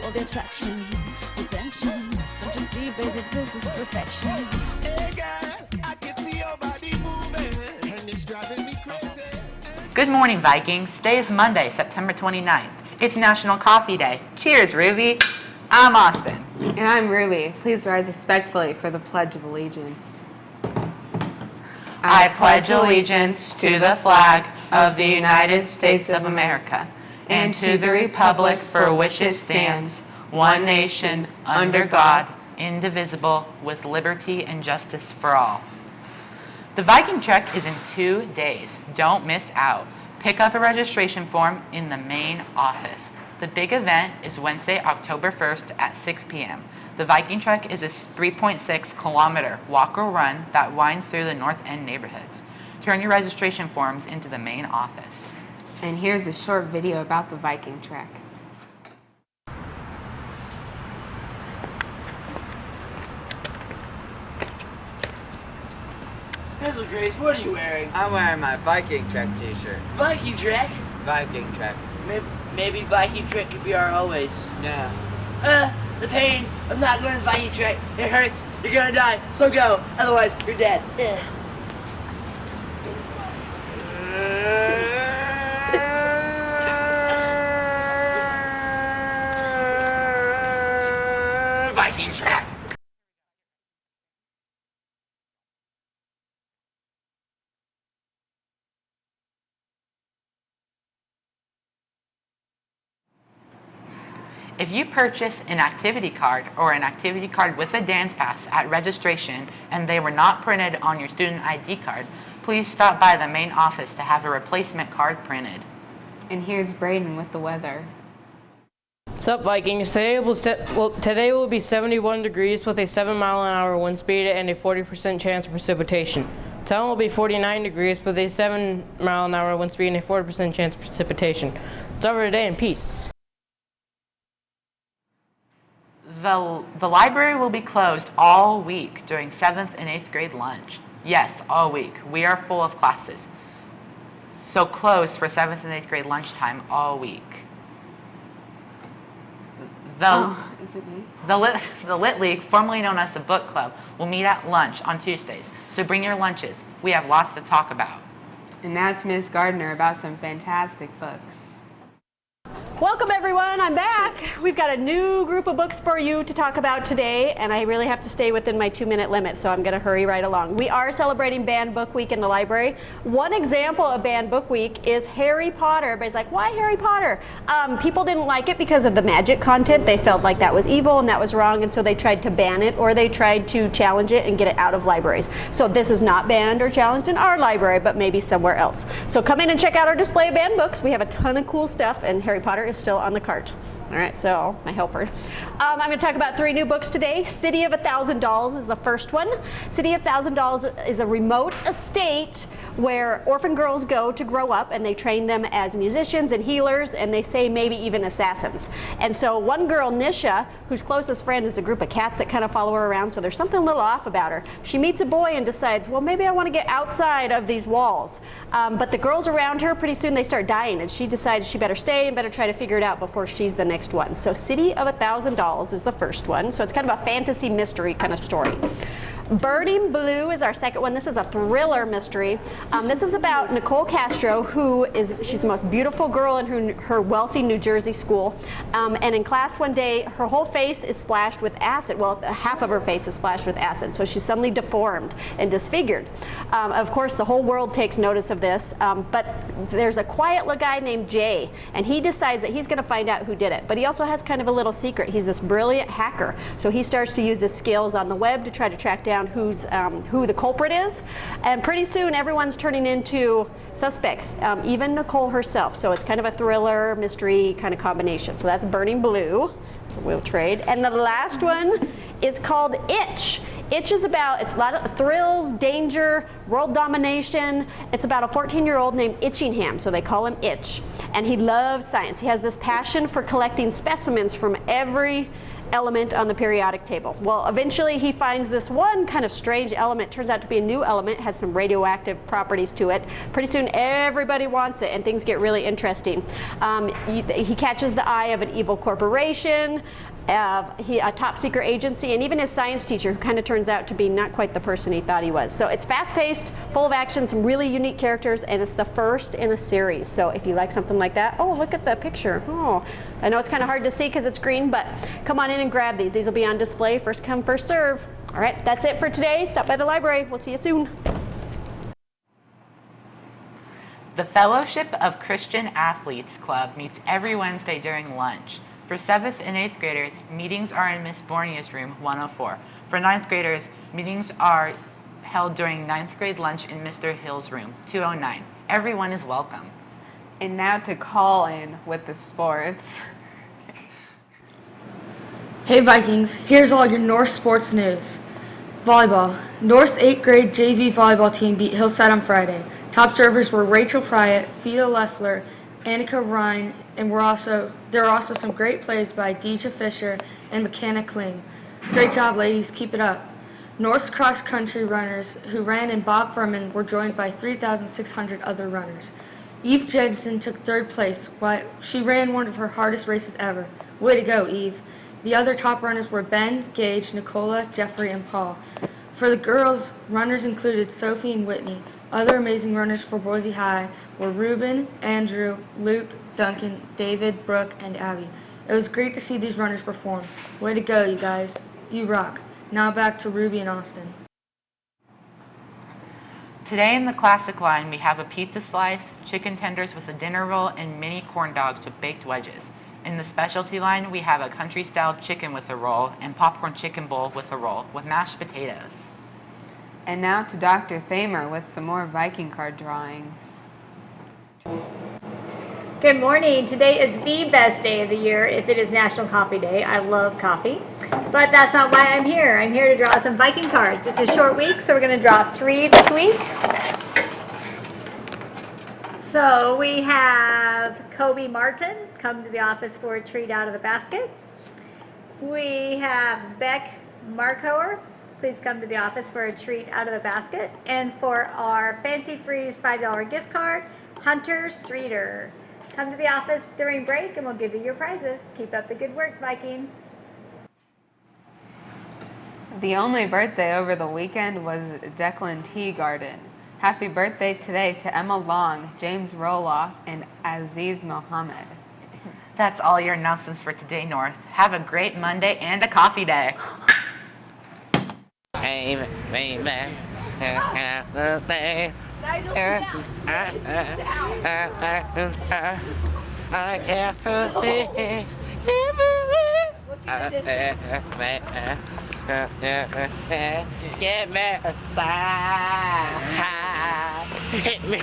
all the attraction, attention. Don't you see, baby, this is perfection. Hey girl, I can see your body moving, and it's driving me crazy. Good morning, Vikings. Today is Monday, September 29th. It's National Coffee Day. Cheers, Ruby. I'm Austin. And I'm Ruby. Please rise respectfully for the Pledge of Allegiance. I pledge allegiance to the flag of the United States of America and to the republic for which it stands, one nation, under God, indivisible, with liberty and justice for all. The Viking Trek is in 2 days. Don't miss out. Pick up a registration form in the main office. The big event is Wednesday, October 1st at 6 p.m. The Viking Trek is a 3.6-kilometer walk or run that winds through the North End neighborhoods. Turn your registration forms into the main office. And here's a short video about the Viking Trek. Hazel Grace, what are you wearing? I'm wearing my Viking Trek t-shirt. Viking Trek? Viking Trek. Maybe Viking Trek could be our always. No. The pain of not going to Viking Trek. It hurts. You're gonna die. So go. Otherwise, you're dead. Viking Trek. If you purchase an activity card or an activity card with a dance pass at registration and they were not printed on your student ID card, please stop by the main office to have a replacement card printed. And here's Braden with the weather. What's up, Vikings? Today will be 71 degrees with a 7-mile-an-hour wind speed and a 40% chance of precipitation. Tomorrow will be 49 degrees with a 7-mile-an-hour wind speed and a 40% chance of precipitation. It's over today, and peace. The library will be closed all week during 7th and 8th grade lunch. Yes, all week. We are full of classes. So closed for 7th and 8th grade lunchtime all week. Is it me? The Lit League, formerly known as the Book Club, will meet at lunch on Tuesdays. So bring your lunches. We have lots to talk about. And that's Miss Gardner about some fantastic books. Welcome everyone, I'm back. We've got a new group of books for you to talk about today, and I really have to stay within my 2-minute limit, so I'm gonna hurry right along. We are celebrating Banned Book Week in the library. One example of Banned Book Week is Harry Potter. Everybody's like, why Harry Potter? People didn't like it because of the magic content. They felt like that was evil and that was wrong, and so they tried to ban it, or they tried to challenge it and get it out of libraries. So this is not banned or challenged in our library, but maybe somewhere else. So come in and check out our display of banned books. We have a ton of cool stuff, and Harry Potter is still on the cart. All right, so my helper. I'm going to talk about 3 new books today. City of $1,000 is the first one. City of $1,000 is a remote estate where orphan girls go to grow up, and they train them as musicians and healers, and they say maybe even assassins. And so one girl, Nisha, whose closest friend is a group of cats that kind of follow her around, so there's something a little off about her. She meets a boy and decides, well, maybe I want to get outside of these walls. But the girls around her, pretty soon they start dying, and she decides she better stay and better try to figure it out before she's the next one. So City of $1,000 is the first one. So it's kind of a fantasy mystery kind of story. Burning Blue is our second one. This is a thriller mystery. This is about Nicole Castro, she's the most beautiful girl in her wealthy New Jersey school. And in class one day, her whole face is splashed with acid. Well, half of her face is splashed with acid. So she's suddenly deformed and disfigured. Of course, the whole world takes notice of this. But there's a quiet little guy named Jay, and he decides that he's going to find out who did it. But he also has kind of a little secret. He's this brilliant hacker. So he starts to use his skills on the web to try to track down who the culprit is, and pretty soon everyone's turning into suspects, even Nicole herself. So it's kind of a thriller mystery kind of combination. So that's Burning Blue. So we'll trade. And the last one is called Itch. Itch is it's a lot of thrills, danger, world domination. It's about a 14-year-old named Itchingham, so they call him Itch. And he loves science. He has this passion for collecting specimens from every element on the periodic table. Well, eventually he finds this one kind of strange element. Turns out to be a new element, has some radioactive properties to it. Pretty soon everybody wants it and things get really interesting. He catches the eye of an evil corporation, a top secret agency, and even his science teacher, who kind of turns out to be not quite the person he thought he was. So it's fast-paced, full of action, some really unique characters, and it's the first in a series. So if you like something like that, oh, look at the picture. Oh, I know it's kind of hard to see because it's green, but come on in and grab these. These will be on display, first come, first serve. All right, that's it for today. Stop by the library. We'll see you soon. The Fellowship of Christian Athletes Club meets every Wednesday during lunch. For 7th and 8th graders, meetings are in Miss Bornia's room 104. For 9th graders, meetings are held during 9th grade lunch in Mr. Hill's room 209. Everyone is welcome. And now to call in with the sports. Hey Vikings, here's all your Norse sports news. Volleyball. North's 8th grade JV volleyball team beat Hillside on Friday. Top servers were Rachel Pryatt, Fia Leffler, Annika Ryan, and there were also some great plays by Deja Fisher and McKenna Kling. Great job, ladies. Keep it up. North's cross-country runners who ran in Bob Furman were joined by 3,600 other runners. Eve Jensen took 3rd place. She ran one of her hardest races ever. Way to go, Eve. The other top runners were Ben, Gage, Nicola, Jeffrey, and Paul. For the girls, runners included Sophie and Whitney. Other amazing runners for Boise High were Ruben, Andrew, Luke, Duncan, David, Brooke, and Abby. It was great to see these runners perform. Way to go, you guys. You rock. Now back to Ruby and Austin. Today in the classic line, we have a pizza slice, chicken tenders with a dinner roll, and mini corn dogs with baked wedges. In the specialty line, we have a country-style chicken with a roll and popcorn chicken bowl with a roll with mashed potatoes. And now to Dr. Thamer with some more Viking card drawings. Good morning. Today is the best day of the year if it is National Coffee Day. I love coffee, but that's not why I'm here. I'm here to draw some Viking cards. It's a short week, so we're going to draw 3 this week. So we have Kobe Martin come to the office for a treat out of the basket. We have Beck Markower. Please come to the office for a treat out of the basket. And for our Fancy Freeze $5 gift card, Hunter Streeter. Come to the office during break and we'll give you your prizes. Keep up the good work, Vikings. The only birthday over the weekend was Declan Teagarden. Happy birthday today to Emma Long, James Roloff, and Aziz Mohammed. That's all your announcements for today, North. Have a great Monday and a coffee day. Hey, man. I can't believe give me a sign. Hit me.